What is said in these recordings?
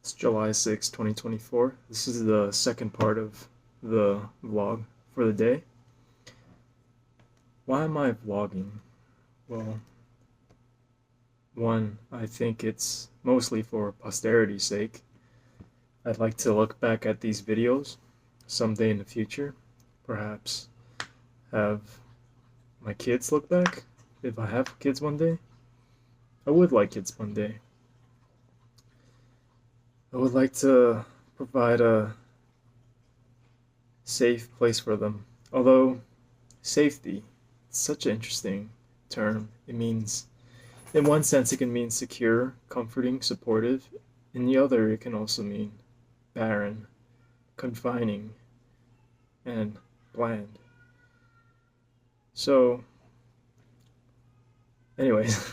It's July 6th, 2024. This is the second part of the vlog for the day. Why am I vlogging? Well, one, I think it's mostly for posterity's sake. I'd like to look back at these videos someday in the future. Perhaps have my kids look back if I have kids one day. I would like kids one day. I would like to provide a safe place for them. Although, safety, it's such an interesting term. It means, in one sense, it can mean secure, comforting, supportive. In the other, it can also mean barren, confining, and bland. So, anyways,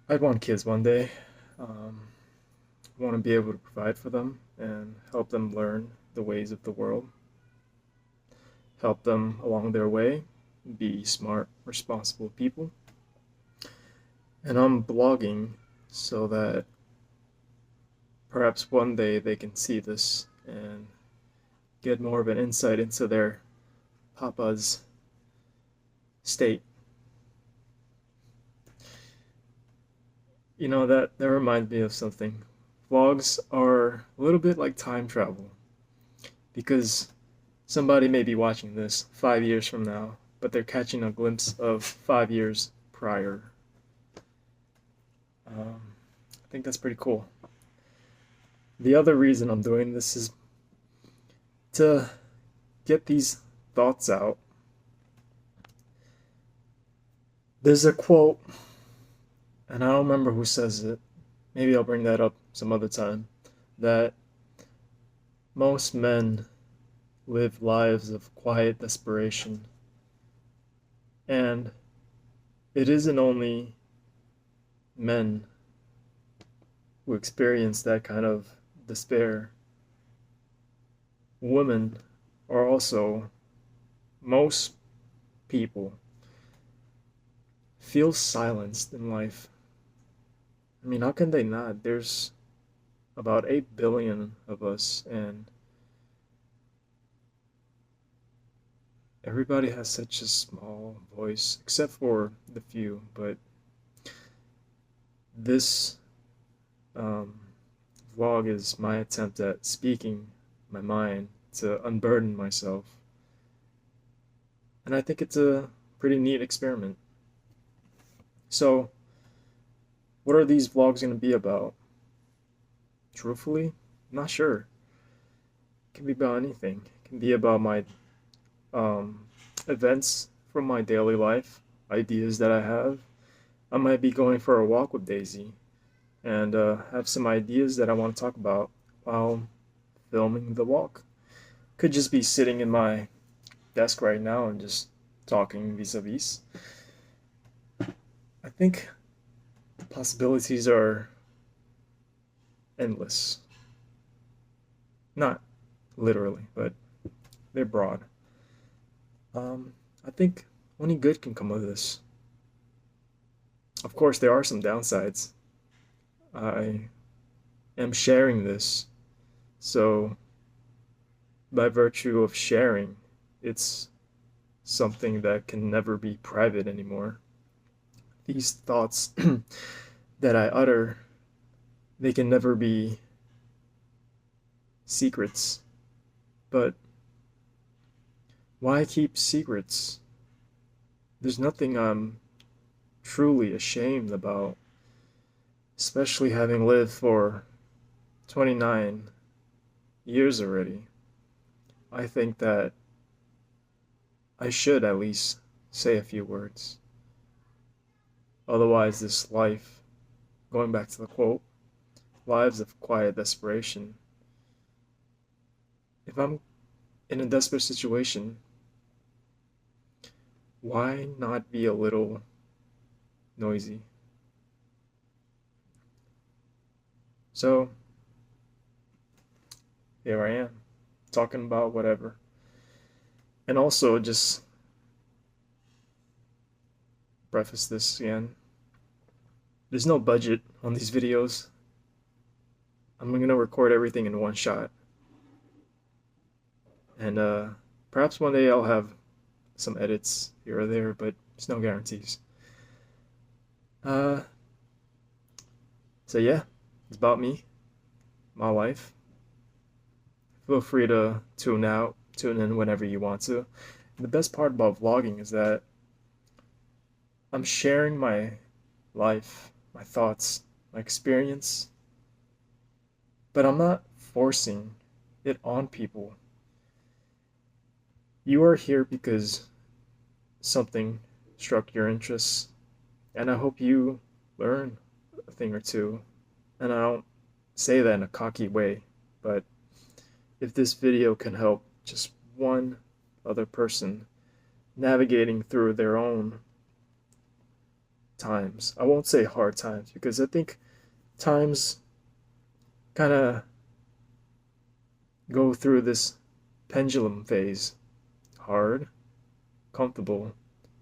I'd want kids one day. I want to be able to provide for them and help them learn the ways of the world, help them along their way, be smart, responsible people. And I'm blogging so that perhaps one day they can see this and get more of an insight into their papa's state. You know, that reminds me of something. Vlogs are a little bit like time travel because somebody may be watching this 5 years from now, but they're catching a glimpse of 5 years prior. I think that's pretty cool. The other reason I'm doing this is to get these thoughts out. There's a quote, and I don't remember who says it. Maybe I'll bring that up some other time. That most men live lives of quiet desperation. And it isn't only men who experience that kind of despair. Women are also, most people feel silenced in life. I mean, how can they not? There's about 8 billion of us, and everybody has such a small voice, except for the few. But this vlog is my attempt at speaking my mind to unburden myself. And I think it's a pretty neat experiment. So, what are these vlogs going to be about? Truthfully, I'm not sure. It can be about anything. It can be about my events from my daily life, ideas that I have. I might be going for a walk with Daisy and have some ideas that I want to talk about while filming the walk. Could just be sitting in my desk right now and just talking vis-a-vis. I think the possibilities are endless. Not literally, but they're broad. I think only good can come of this. Of course, there are some downsides. I am sharing this, so by virtue of sharing, it's something that can never be private anymore. These thoughts that I utter, they can never be secrets. But why keep secrets? There's nothing I'm truly ashamed about, especially having lived for 29 years already. I think that I should at least say a few words. Otherwise, this life, going back to the quote, lives of quiet desperation. If I'm in a desperate situation, why not be a little noisy? So, here I am, talking about whatever. And also, just preface this again. There's no budget on these videos. I'm gonna record everything in one shot, and perhaps one day I'll have some edits here or there, but there's no guarantees. Uh, so yeah, it's about me, my life. Feel free to tune in whenever you want to. And the best part about vlogging is that I'm sharing my life, my thoughts, my experience, but I'm not forcing it on people. You are here because something struck your interests, and I hope you learn a thing or two. And I don't say that in a cocky way, but if this video can help just one other person navigating through their own times, I won't say hard times because I think times kind of go through this pendulum phase: hard, comfortable,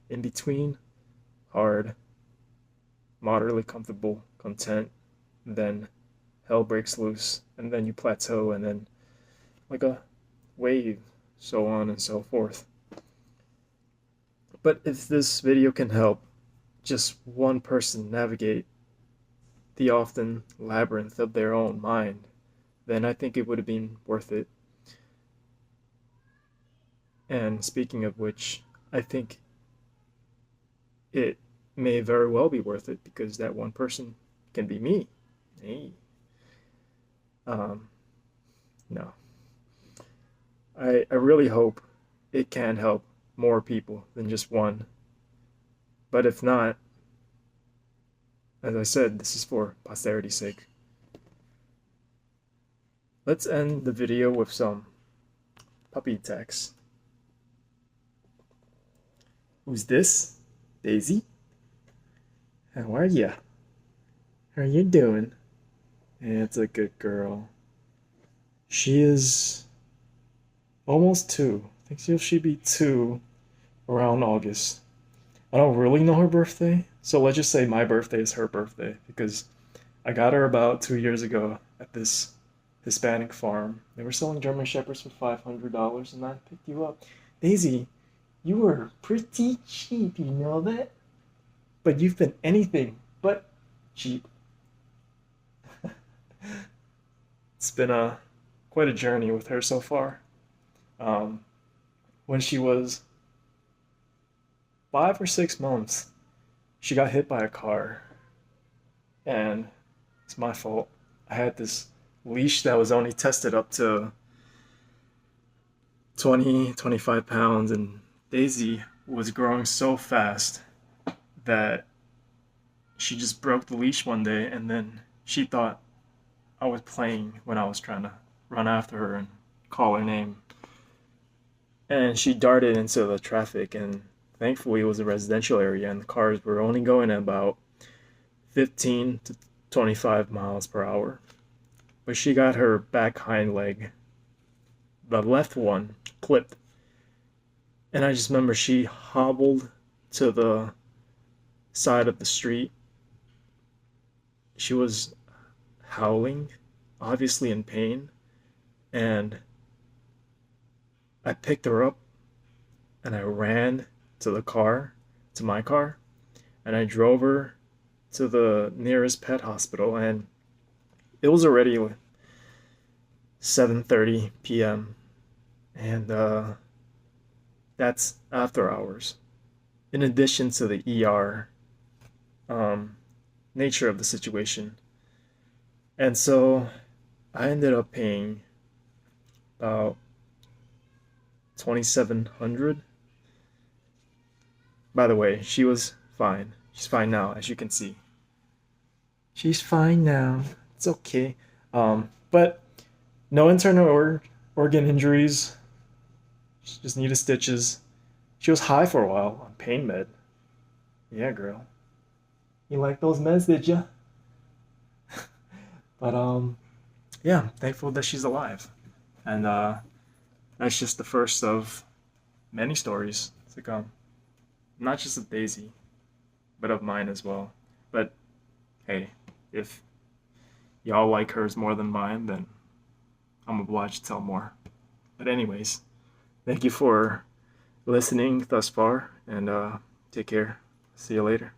in between, hard, moderately comfortable, content, then hell breaks loose, and then you plateau, and then like a wave, so on and so forth. But if this video can help just one person navigate the often labyrinth of their own mind, then I think it would have been worth it. And speaking of which, I think it may very well be worth it because that one person can be me. Hey. Um, no. I really hope it can help more people than just one. But if not, as I said, this is for posterity's sake. Let's end the video with some puppy text. Who's this? Daisy? How are ya? How are you doing? It's a good girl. She is almost 2. I think she'll be 2 around August. I don't really know her birthday, so let's just say my birthday is her birthday because I got her about 2 years ago at this Hispanic farm. They were selling German Shepherds for $500 and I picked you up. Daisy, you were pretty cheap, you know that? But you've been anything but cheap. It's been quite a journey with her so far. When she was 5 or 6 months, she got hit by a car, and it's my fault. I had this leash that was only tested up to 25 pounds, and Daisy was growing so fast that she just broke the leash one day, and then she thought I was playing when I was trying to run after her and call her name. And she darted into the traffic, and thankfully it was a residential area and the cars were only going at about 15 to 25 miles per hour. But she got her back hind leg, the left one, clipped. And I just remember she hobbled to the side of the street. She was howling, obviously in pain, and I picked her up and I ran to the car, to my car, and I drove her to the nearest pet hospital, and it was already 7:30 p.m. and that's after hours. In addition to the ER nature of the situation. And so I ended up paying about 2,700. By the way, she was fine. She's fine now, as you can see. She's fine now. It's okay. But no internal organ injuries. She just needed stitches. She was high for a while on pain med. Yeah, girl. You like those meds, did ya? But yeah, I'm thankful that she's alive. And that's just the first of many stories to come. Not just of Daisy, but of mine as well. But hey, if y'all like hers more than mine, then I'm obliged to tell more. But anyways, thank you for listening thus far, and take care. See you later.